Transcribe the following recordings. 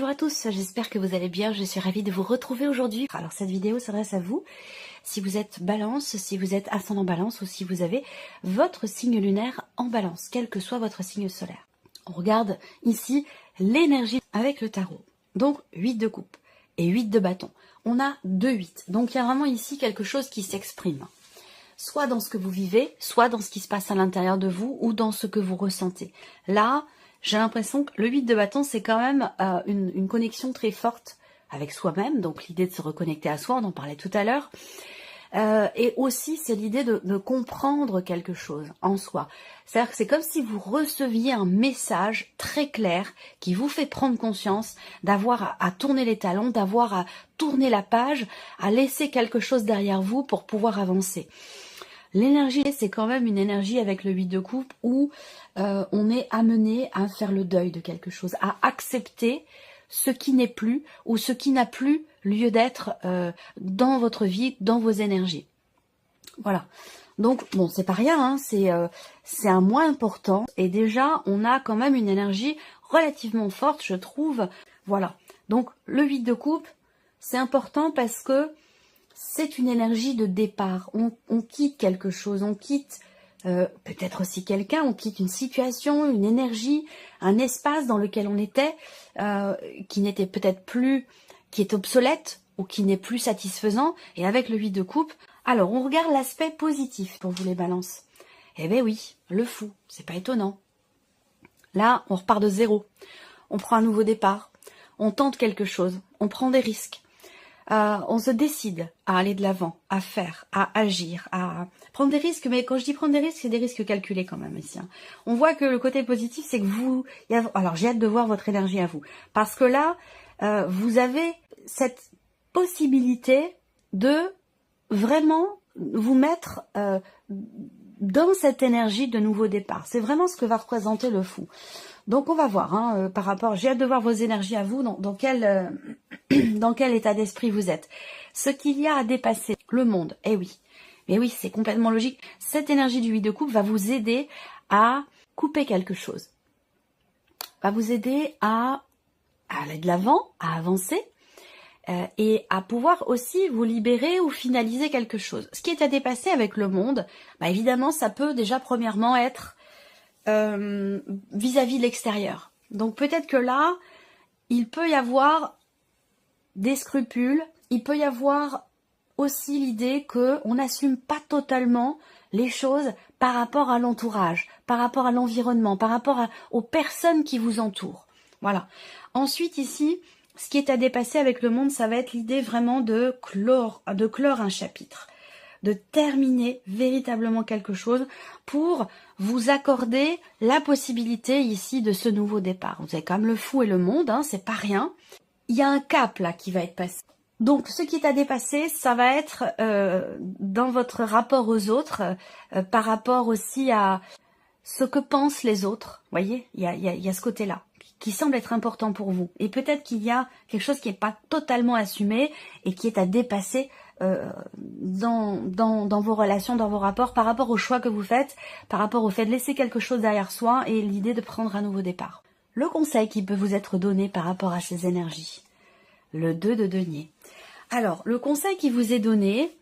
Bonjour à tous, j'espère que vous allez bien, je suis ravie de vous retrouver aujourd'hui. Alors cette vidéo s'adresse à vous, si vous êtes balance, si vous êtes ascendant balance ou si vous avez votre signe lunaire en balance, quel que soit votre signe solaire. On regarde ici l'énergie avec le tarot. Donc 8 de coupe et 8 de bâton. On a 2-8, donc il y a vraiment ici quelque chose qui s'exprime. Soit dans ce que vous vivez, soit dans ce qui se passe à l'intérieur de vous ou dans ce que vous ressentez. Là, j'ai l'impression que le 8 de bâton, c'est quand même une connexion très forte avec soi-même, donc l'idée de se reconnecter à soi, on en parlait tout à l'heure. Et aussi, c'est l'idée de comprendre quelque chose en soi. C'est-à-dire que c'est comme si vous receviez un message très clair qui vous fait prendre conscience d'avoir à tourner les talons, d'avoir à tourner la page, à laisser quelque chose derrière vous pour pouvoir avancer. L'énergie, c'est quand même une énergie avec le 8 de coupe où on est amené à faire le deuil de quelque chose, à accepter ce qui n'est plus ou ce qui n'a plus lieu d'être dans votre vie, dans vos énergies. Voilà. Donc, bon, c'est pas rien, hein, c'est un moins important. Et déjà, on a quand même une énergie relativement forte, je trouve. Voilà. Donc, le 8 de coupe, c'est important parce que c'est une énergie de départ. On quitte quelque chose, on quitte peut-être aussi quelqu'un, on quitte une situation, une énergie, un espace dans lequel on était, qui n'était peut-être plus, qui est obsolète ou qui n'est plus satisfaisant. Et avec le 8 de coupe, alors on regarde l'aspect positif pour vous les balances. Eh bien oui, le fou, c'est pas étonnant. Là, on repart de zéro. On prend un nouveau départ, on tente quelque chose, on prend des risques. On se décide à aller de l'avant, à faire, à agir, à prendre des risques. Mais quand je dis prendre des risques, c'est des risques calculés quand même ici. Hein. On voit que le côté positif, c'est que vous... Alors j'ai hâte de voir votre énergie à vous. Parce que là, vous avez cette possibilité de vraiment vous mettre dans cette énergie de nouveau départ. C'est vraiment ce que va représenter le fou. Donc on va voir, hein, par rapport, j'ai hâte de voir vos énergies à vous, dans quel état d'esprit vous êtes. Ce qu'il y a à dépasser, le monde, eh oui, mais oui, c'est complètement logique. Cette énergie du 8 de coupe va vous aider à couper quelque chose, va vous aider à aller de l'avant, à avancer, et à pouvoir aussi vous libérer ou finaliser quelque chose. Ce qui est à dépasser avec le monde, bah évidemment, ça peut déjà premièrement être vis-à-vis de l'extérieur. Donc peut-être que là, il peut y avoir des scrupules, il peut y avoir aussi l'idée qu'on n'assume pas totalement les choses par rapport à l'entourage, par rapport à l'environnement, par rapport aux personnes qui vous entourent. Voilà. Ensuite ici, ce qui est à dépasser avec le monde, ça va être l'idée vraiment de clore un chapitre, de terminer véritablement quelque chose pour vous accorder la possibilité ici de ce nouveau départ. Vous avez quand même le fou et le monde, hein, c'est pas rien. Il y a un cap là qui va être passé. Donc ce qui est à dépasser, ça va être dans votre rapport aux autres, par rapport aussi à ce que pensent les autres. Vous voyez, il y a ce côté-là qui semble être important pour vous. Et peut-être qu'il y a quelque chose qui n'est pas totalement assumé et qui est à dépasser dans vos relations, dans vos rapports, par rapport au choix que vous faites, par rapport au fait de laisser quelque chose derrière soi et l'idée de prendre un nouveau départ. Le conseil qui peut vous être donné par rapport à ces énergies, le 2 de denier. Alors, le conseil qui vous est donné,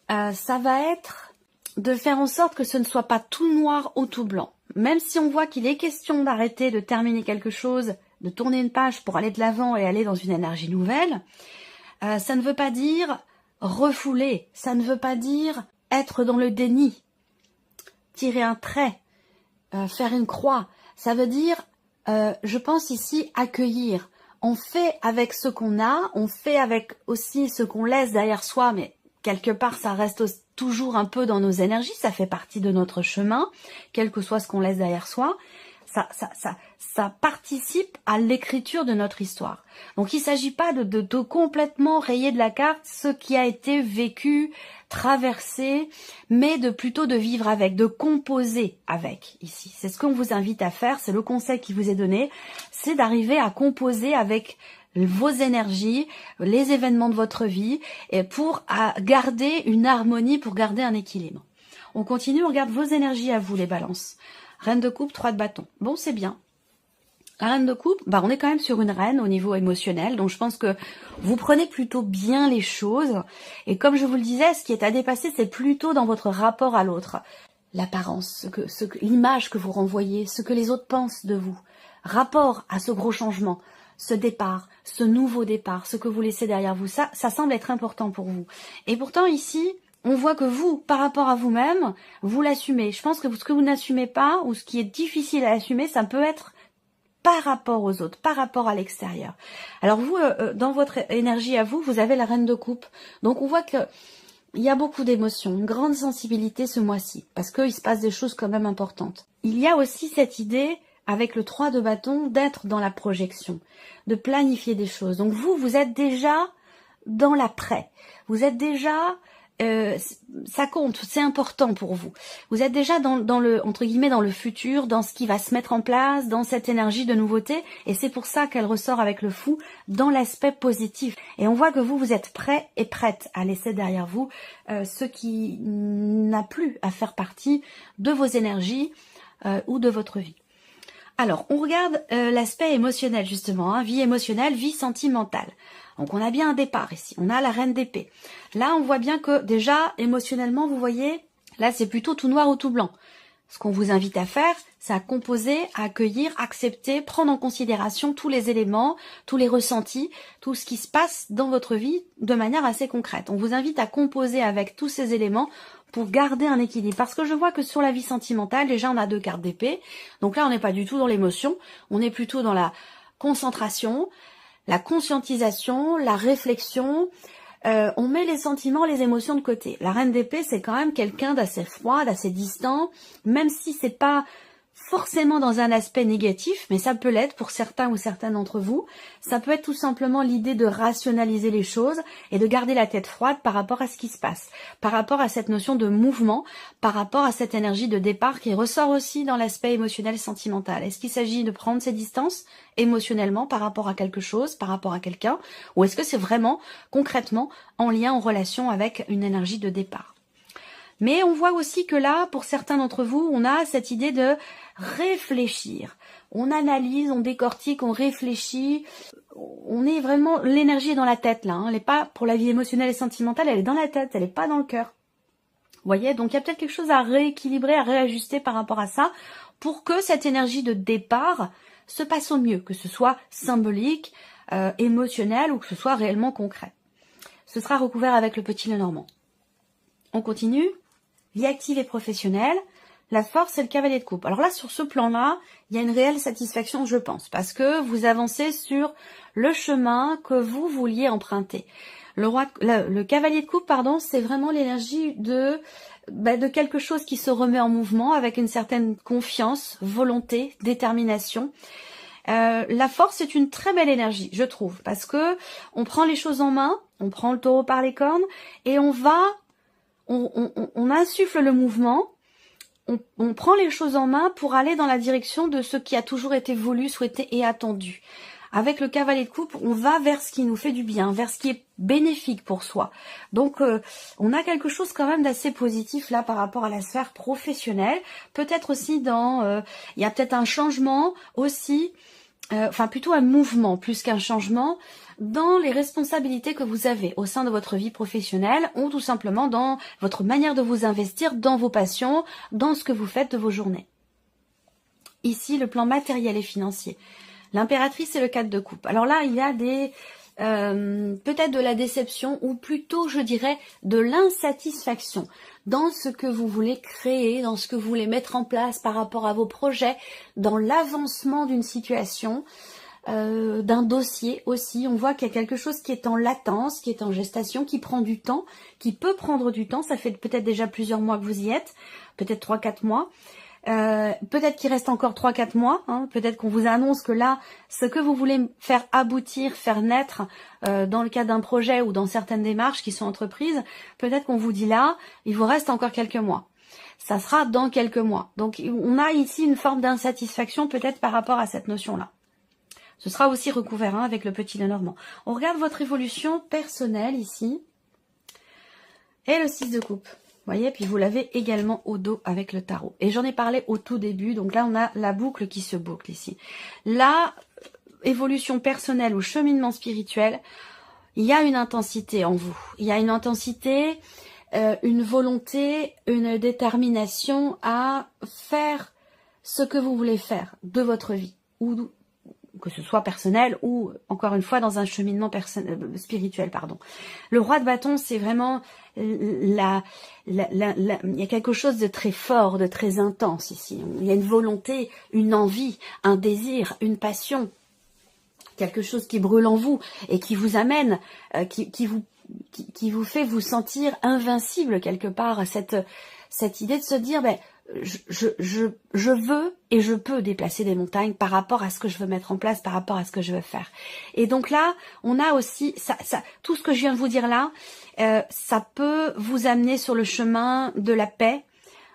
ça va être de faire en sorte que ce ne soit pas tout noir ou tout blanc. Même si on voit qu'il est question d'arrêter, de terminer quelque chose, de tourner une page pour aller de l'avant et aller dans une énergie nouvelle, ça ne veut pas dire refouler, ça ne veut pas dire être dans le déni, tirer un trait, faire une croix. Ça veut dire, je pense ici, accueillir. On fait avec ce qu'on a, on fait avec aussi ce qu'on laisse derrière soi, mais quelque part ça reste toujours un peu dans nos énergies, ça fait partie de notre chemin, quel que soit ce qu'on laisse derrière soi. Ça participe à l'écriture de notre histoire. Donc il ne s'agit pas de complètement rayer de la carte ce qui a été vécu, traversé, mais plutôt de vivre avec, de composer avec ici. C'est ce qu'on vous invite à faire, c'est le conseil qui vous est donné, c'est d'arriver à composer avec vos énergies, les événements de votre vie, et pour garder une harmonie, pour garder un équilibre. On continue, on regarde vos énergies à vous, les balances. Reine de coupe, 3 de bâton. Bon, c'est bien. La reine de coupe, bah on est quand même sur une reine au niveau émotionnel, donc je pense que vous prenez plutôt bien les choses. Et comme je vous le disais, ce qui est à dépasser, c'est plutôt dans votre rapport à l'autre. L'apparence, l'image que vous renvoyez, ce que les autres pensent de vous. Rapport à ce gros changement, ce départ, ce nouveau départ, ce que vous laissez derrière vous, ça semble être important pour vous. Et pourtant ici, on voit que vous, par rapport à vous-même, vous l'assumez. Je pense que ce que vous n'assumez pas, ou ce qui est difficile à assumer, ça peut être par rapport aux autres, par rapport à l'extérieur. Alors vous, dans votre énergie à vous, vous avez la reine de coupe. Donc on voit que il y a beaucoup d'émotions, une grande sensibilité ce mois-ci, parce qu'il se passe des choses quand même importantes. Il y a aussi cette idée, avec le 3 de bâton, d'être dans la projection, de planifier des choses. Donc vous êtes déjà dans l'après. Vous êtes déjà... ça compte, c'est important pour vous. Vous êtes déjà dans le, entre guillemets, dans le futur, dans ce qui va se mettre en place, dans cette énergie de nouveauté, et c'est pour ça qu'elle ressort avec le fou dans l'aspect positif. Et on voit que vous êtes prêt et prête à laisser derrière vous ce qui n'a plus à faire partie de vos énergies ou de votre vie. Alors, on regarde l'aspect émotionnel justement, hein, vie émotionnelle, vie sentimentale. Donc on a bien un départ ici, on a la reine d'épée. Là on voit bien que déjà émotionnellement vous voyez, là c'est plutôt tout noir ou tout blanc. Ce qu'on vous invite à faire, c'est à composer, à accueillir, accepter, prendre en considération tous les éléments, tous les ressentis, tout ce qui se passe dans votre vie de manière assez concrète. On vous invite à composer avec tous ces éléments pour garder un équilibre. Parce que je vois que sur la vie sentimentale, déjà on a 2 cartes d'épée. Donc là on n'est pas du tout dans l'émotion, on est plutôt dans la concentration, la conscientisation, la réflexion, on met les sentiments, les émotions de côté. La reine d'épée, c'est quand même quelqu'un d'assez froid, d'assez distant, même si c'est pas forcément dans un aspect négatif, mais ça peut l'être pour certains ou certaines d'entre vous. Ça peut être tout simplement l'idée de rationaliser les choses et de garder la tête froide par rapport à ce qui se passe, par rapport à cette notion de mouvement, par rapport à cette énergie de départ qui ressort aussi dans l'aspect émotionnel sentimental. Est-ce qu'il s'agit de prendre ses distances émotionnellement par rapport à quelque chose, par rapport à quelqu'un, ou est-ce que c'est vraiment concrètement en lien, en relation avec une énergie de départ? Mais on voit aussi que là, pour certains d'entre vous, on a cette idée de réfléchir. On analyse, on décortique, on réfléchit. On est vraiment, l'énergie est dans la tête là. Hein. Elle n'est pas pour la vie émotionnelle et sentimentale, elle est dans la tête, elle n'est pas dans le cœur. Vous voyez, donc il y a peut-être quelque chose à rééquilibrer, à réajuster par rapport à ça, pour que cette énergie de départ se passe au mieux, que ce soit symbolique, émotionnel ou que ce soit réellement concret. Ce sera recouvert avec le petit Lenormand. On continue. Vie active et professionnelle, la force et le cavalier de coupe. Alors là, sur ce plan-là, il y a une réelle satisfaction, je pense, parce que vous avancez sur le chemin que vous vouliez emprunter. Le cavalier de coupe, pardon, c'est vraiment l'énergie de quelque chose qui se remet en mouvement avec une certaine confiance, volonté, détermination. La force est une très belle énergie, je trouve, parce que on prend les choses en main, on prend le taureau par les cornes et on insuffle le mouvement, on prend les choses en main pour aller dans la direction de ce qui a toujours été voulu, souhaité et attendu. Avec le cavalier de coupe, on va vers ce qui nous fait du bien, vers ce qui est bénéfique pour soi. Donc, on a quelque chose quand même d'assez positif là par rapport à la sphère professionnelle. Peut-être aussi il y a peut-être un changement aussi, enfin plutôt un mouvement plus qu'un changement dans les responsabilités que vous avez au sein de votre vie professionnelle ou tout simplement dans votre manière de vous investir, dans vos passions, dans ce que vous faites de vos journées. Ici, le plan matériel et financier. L'impératrice et le 4 de coupe. Alors là, il y a peut-être de la déception ou plutôt, je dirais, de l'insatisfaction dans ce que vous voulez créer, dans ce que vous voulez mettre en place par rapport à vos projets, dans l'avancement d'une situation, d'un dossier aussi. On voit qu'il y a quelque chose qui est en latence, qui est en gestation, qui prend du temps, qui peut prendre du temps. Ça fait peut-être déjà plusieurs mois que vous y êtes, peut-être 3-4 mois. Peut-être qu'il reste encore 3-4 mois, hein, peut-être qu'on vous annonce que là, ce que vous voulez faire aboutir, faire naître dans le cadre d'un projet ou dans certaines démarches qui sont entreprises, peut-être qu'on vous dit là, il vous reste encore quelques mois. Ça sera dans quelques mois. Donc on a ici une forme d'insatisfaction peut-être par rapport à cette notion-là. Ce sera aussi recouvert avec le petit Lenormand. On regarde votre évolution personnelle ici. Et le 6 de coupe. voyez, puis vous l'avez également au dos avec le tarot. Et j'en ai parlé au tout début, donc là on a la boucle qui se boucle ici. La évolution personnelle ou cheminement spirituel, il y a une intensité en vous. Il y a une intensité, une volonté, une détermination à faire ce que vous voulez faire de votre vie, ou que ce soit personnel ou, encore une fois, dans un cheminement spirituel, pardon. Le roi de bâton, c'est vraiment il y a quelque chose de très fort, de très intense ici. Il y a une volonté, une envie, un désir, une passion, quelque chose qui brûle en vous et qui vous amène, qui vous fait vous sentir invincible quelque part, cette idée de se dire, ben, je veux et je peux déplacer des montagnes par rapport à ce que je veux mettre en place, par rapport à ce que je veux faire. Et donc là, on a aussi, tout ce que je viens de vous dire là, ça peut vous amener sur le chemin de la paix,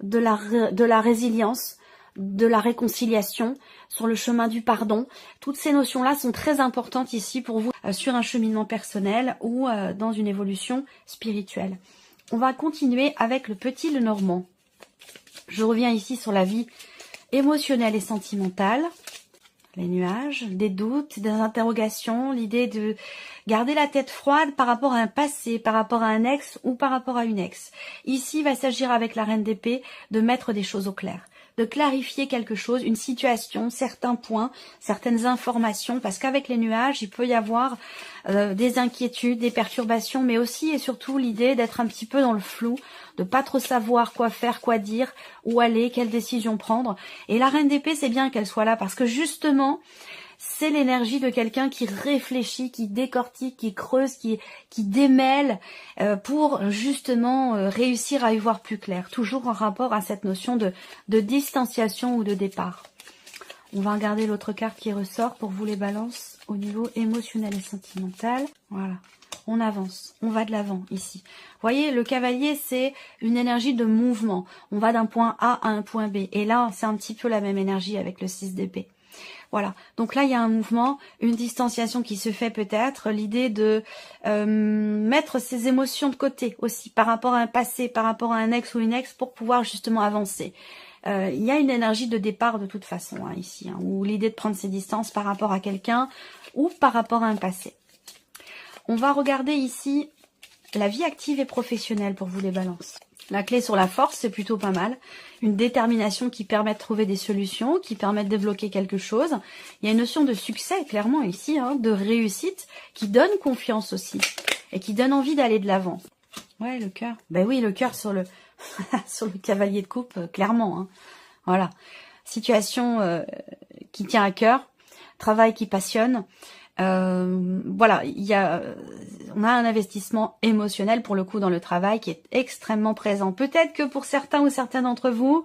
de la résilience, de la réconciliation, sur le chemin du pardon. Toutes ces notions-là sont très importantes ici pour vous sur un cheminement personnel ou dans une évolution spirituelle. On va continuer avec le petit Lenormand. Je reviens ici sur la vie émotionnelle et sentimentale, les nuages, des doutes, des interrogations, l'idée de garder la tête froide par rapport à un passé, par rapport à un ex ou par rapport à une ex. Ici, il va s'agir avec la reine d'épée de mettre des choses au clair, de clarifier quelque chose, une situation, certains points, certaines informations, parce qu'avec les nuages, il peut y avoir des inquiétudes, des perturbations, mais aussi et surtout l'idée d'être un petit peu dans le flou, de pas trop savoir quoi faire, quoi dire, où aller, quelle décision prendre. Et la reine d'épée, c'est bien qu'elle soit là, parce que justement, c'est l'énergie de quelqu'un qui réfléchit, qui décortique, qui creuse, qui démêle pour justement réussir à y voir plus clair. Toujours en rapport à cette notion de distanciation ou de départ. On va regarder l'autre carte qui ressort pour vous les balances au niveau émotionnel et sentimental. Voilà. On avance, on va de l'avant ici. Vous voyez, le cavalier, c'est une énergie de mouvement. On va d'un point A à un point B. Et là, c'est un petit peu la même énergie avec le 6 d'épée. Voilà, donc là il y a un mouvement, une distanciation qui se fait peut-être, l'idée de mettre ses émotions de côté aussi par rapport à un passé, par rapport à un ex ou une ex pour pouvoir justement avancer. Il y a une énergie de départ de toute façon hein, ici, hein, ou l'idée de prendre ses distances par rapport à quelqu'un ou par rapport à un passé. On va regarder ici la vie active et professionnelle pour vous les balances. La clé sur la force, c'est plutôt pas mal. Une détermination qui permet de trouver des solutions, qui permet de débloquer quelque chose. Il y a une notion de succès, clairement, ici, hein, de réussite, qui donne confiance aussi. Et qui donne envie d'aller de l'avant. Ouais, le cœur. Ben oui, le cœur sur le sur le cavalier de coupe, clairement. Hein. Voilà. Situation qui tient à cœur. Travail qui passionne. Voilà, on a un investissement émotionnel pour le coup dans le travail qui est extrêmement présent. Peut-être que pour certains ou certaines d'entre vous,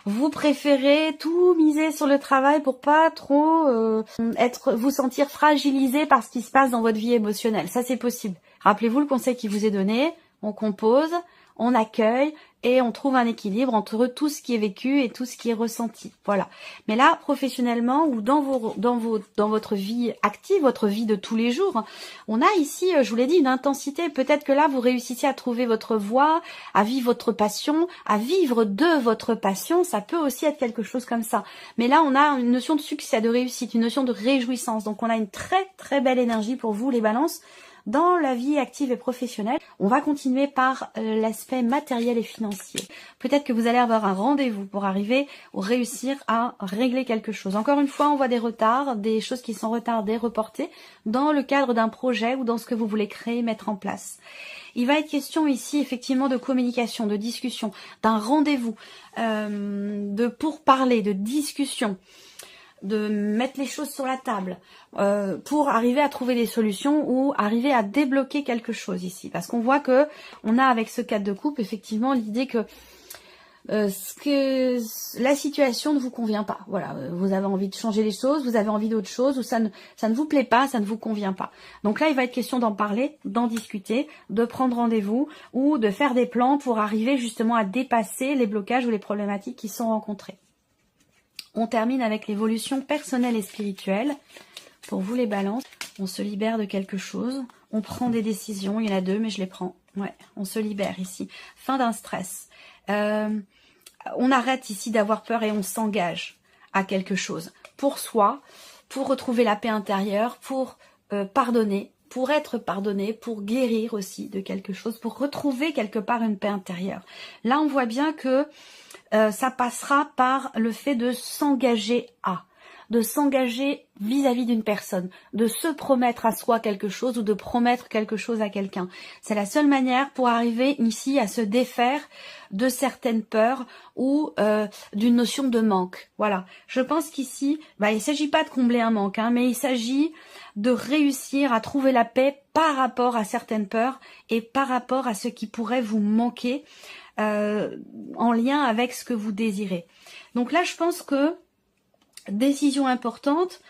vous préférez tout miser sur le travail pour pas trop vous sentir fragilisé par ce qui se passe dans votre vie émotionnelle. Ça, c'est possible. Rappelez-vous le conseil qui vous est donné. On compose, on accueille et on trouve un équilibre entre tout ce qui est vécu et tout ce qui est ressenti. Voilà. Mais là, professionnellement ou dans votre vie active, votre vie de tous les jours, on a ici, je vous l'ai dit, une intensité. Peut-être que là, vous réussissez à trouver votre voie, à vivre votre passion, à vivre de votre passion. Ça peut aussi être quelque chose comme ça. Mais là, on a une notion de succès, de réussite, une notion de réjouissance. Donc, on a une très, très belle énergie pour vous, les balances. Dans la vie active et professionnelle, on va continuer par l'aspect matériel et financier. Peut-être que vous allez avoir un rendez-vous pour arriver ou réussir à régler quelque chose. Encore une fois, on voit des retards, des choses qui sont retardées, reportées, dans le cadre d'un projet ou dans ce que vous voulez créer, mettre en place. Il va être question ici effectivement de communication, de discussion, d'un rendez-vous, de pourparler, de discussion, de mettre les choses sur la table pour arriver à trouver des solutions ou arriver à débloquer quelque chose ici. Parce qu'on voit que on a avec ce 4 de coupe effectivement l'idée que la situation ne vous convient pas. Voilà, vous avez envie de changer les choses, vous avez envie d'autre chose, ou ça ne vous plaît pas, ça ne vous convient pas. Donc là, il va être question d'en parler, d'en discuter, de prendre rendez-vous ou de faire des plans pour arriver justement à dépasser les blocages ou les problématiques qui sont rencontrées. On termine avec l'évolution personnelle et spirituelle. Pour vous les balances, on se libère de quelque chose. On prend des décisions. Il y en a deux, mais je les prends. Ouais, on se libère ici. Fin d'un stress. On arrête ici d'avoir peur et on s'engage à quelque chose. Pour soi, pour retrouver la paix intérieure, pour pardonner, pour être pardonné, pour guérir aussi de quelque chose, pour retrouver quelque part une paix intérieure. Là, on voit bien que ça passera par le fait de s'engager de s'engager vis-à-vis d'une personne, de se promettre à soi quelque chose ou de promettre quelque chose à quelqu'un. C'est la seule manière pour arriver ici à se défaire de certaines peurs ou d'une notion de manque. Voilà, je pense qu'ici, il ne s'agit pas de combler un manque, mais il s'agit de réussir à trouver la paix par rapport à certaines peurs et par rapport à ce qui pourrait vous manquer en lien avec ce que vous désirez. Donc là, je pense que décisions importantes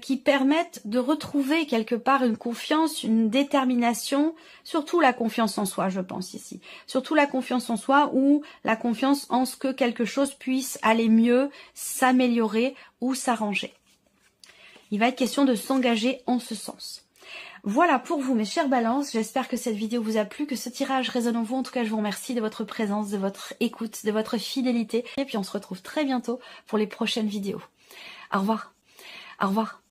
qui permettent de retrouver quelque part une confiance, une détermination, surtout la confiance en soi, je pense ici. Surtout la confiance en soi ou la confiance en ce que quelque chose puisse aller mieux, s'améliorer ou s'arranger. Il va être question de s'engager en ce sens. Voilà pour vous mes chères balances, j'espère que cette vidéo vous a plu, que ce tirage résonne en vous. En tout cas, je vous remercie de votre présence, de votre écoute, de votre fidélité. Et puis on se retrouve très bientôt pour les prochaines vidéos. Au revoir. Au revoir.